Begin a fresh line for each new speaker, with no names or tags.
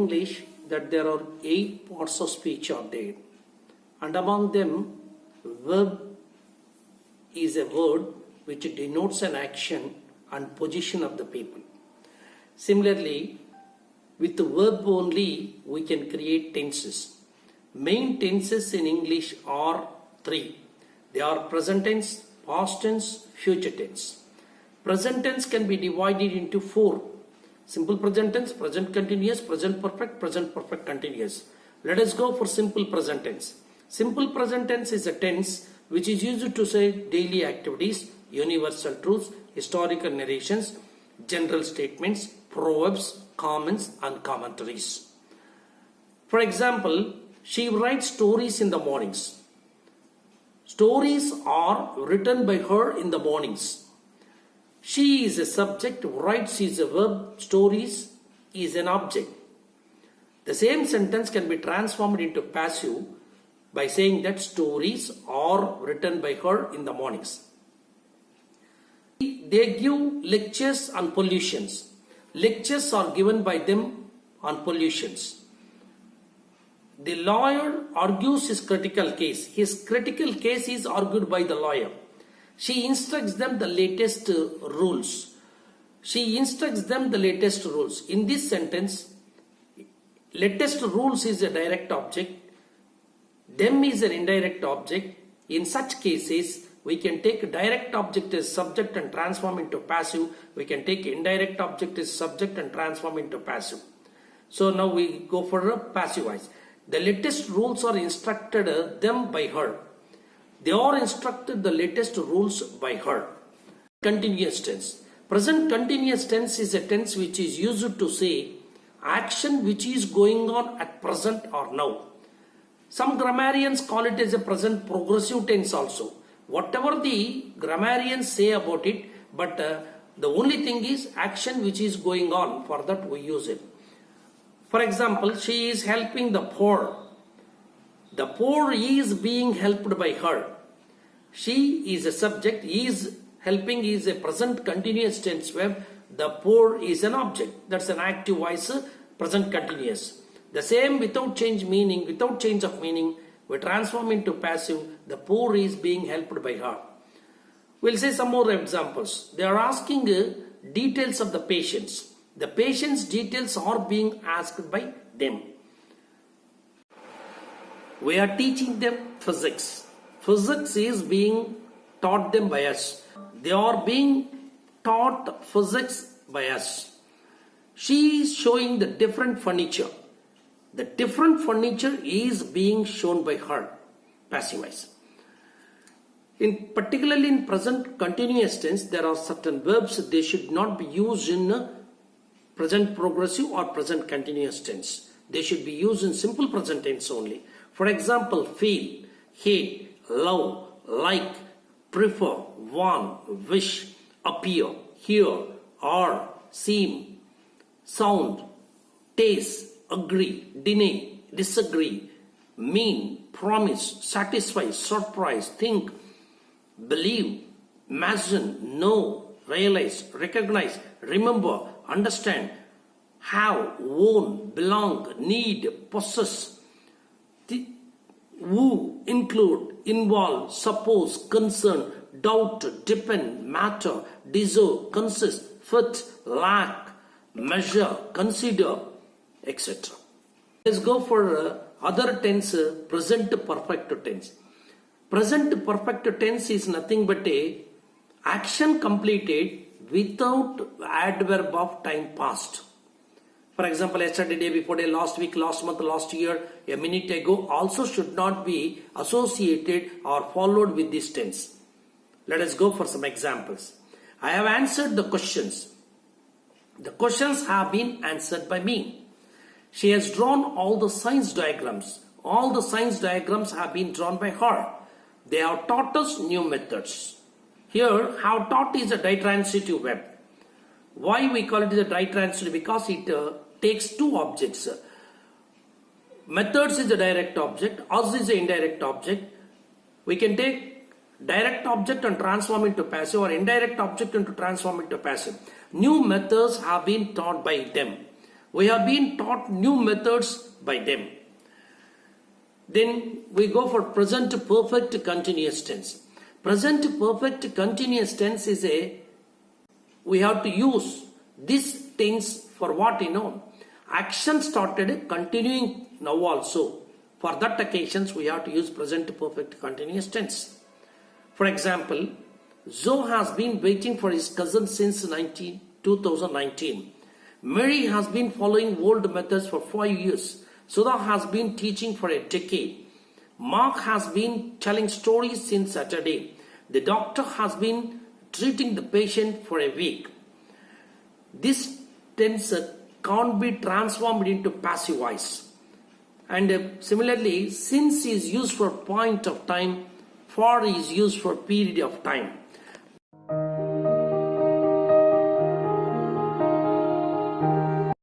English that there are 8 parts of speech are there, and among them verb is a word which denotes an action and position of the people. Similarly, with the verb only we can create tenses. Main tenses in English are 3. They are present tense, past tense, future tense. Present tense can be divided into 4. Simple present tense, present continuous, present perfect continuous. Let us go for simple present tense. Simple present tense is a tense which is used to say daily activities, universal truths, historical narrations, general statements, proverbs, comments and commentaries. For example, she writes stories in the mornings. Stories are written by her in the mornings. She is a subject, writes is a verb, stories is an object. The same sentence can be transformed into passive by saying that stories are written by her in the mornings. They give lectures on pollutions. Lectures are given by them on pollutions. The lawyer argues his critical case. His critical case is argued by the lawyer. She instructs them the latest rules. She instructs them the latest rules. In this sentence, latest rules is a direct object. Them is an indirect object. In such cases, we can take direct object as subject and transform into passive. We can take indirect object as subject and transform into passive. So now we go for a passive voice. The latest rules are instructed them by her. They are instructed the latest rules by her. Continuous tense. Present continuous tense is a tense which is used to say action which is going on at present or now. Some grammarians call it as a present progressive tense also. Whatever the grammarians say about it, but the only thing is action which is going on. For that we use it. For example, she is helping the poor. The poor is being helped by her. She is a subject, is helping is a present continuous tense verb. The poor is an object. That's an active voice, present continuous. The same without change meaning, without change of meaning, we transform into passive. The poor is being helped by her. We'll say some more examples. They are asking details of the patients. The patient's details are being asked by them. We are teaching them physics. Physics is being taught them by us. They are being taught physics by us. She is showing the different furniture. The different furniture is being shown by her. Passive voice. Particularly in present continuous tense, there are certain verbs they should not be used in present progressive or present continuous tense. They should be used in simple present tense only. For example, feel, hate, love, like, prefer, want, wish, appear, hear, are, seem, sound, taste, agree, deny, disagree, mean, promise, satisfy, surprise, think, believe, imagine, know, realize, recognize, remember, understand, have, own, belong, need, possess, woo, include, involve, suppose, concern, doubt, depend, matter, deserve, consist, fit, lack, measure, consider, etc. Let's go for other tense, present perfect tense. Present perfect tense is nothing but a action completed without adverb of time past. For example, yesterday, day before day, last week, last month, last year, a minute ago also should not be associated or followed with this tense. Let us go for some examples. I have answered the questions. The questions have been answered by me. She has drawn all the science diagrams. All the science diagrams have been drawn by her. They have taught us new methods. Here, have taught is a ditransitive verb. Why we call it a ditransitive? Because it takes two objects. Methods is a direct object, us is an indirect object. We can take direct object and transform into passive, or indirect object and transform into passive. New methods have been taught by them. We have been taught new methods by them. Then we go for present perfect continuous tense. Present perfect continuous tense is we have to use this tense for what? Action started, continuing now also. For that occasions we have to use present perfect continuous tense. For example, Zoe has been waiting for his cousin since 2019. Mary has been following old methods for 5 years. Sudha has been teaching for a decade. Mark has been telling stories since Saturday. The doctor has been treating the patient for a week. This tense can't be transformed into passive voice. And similarly, since is used for point of time, for is used for period of time.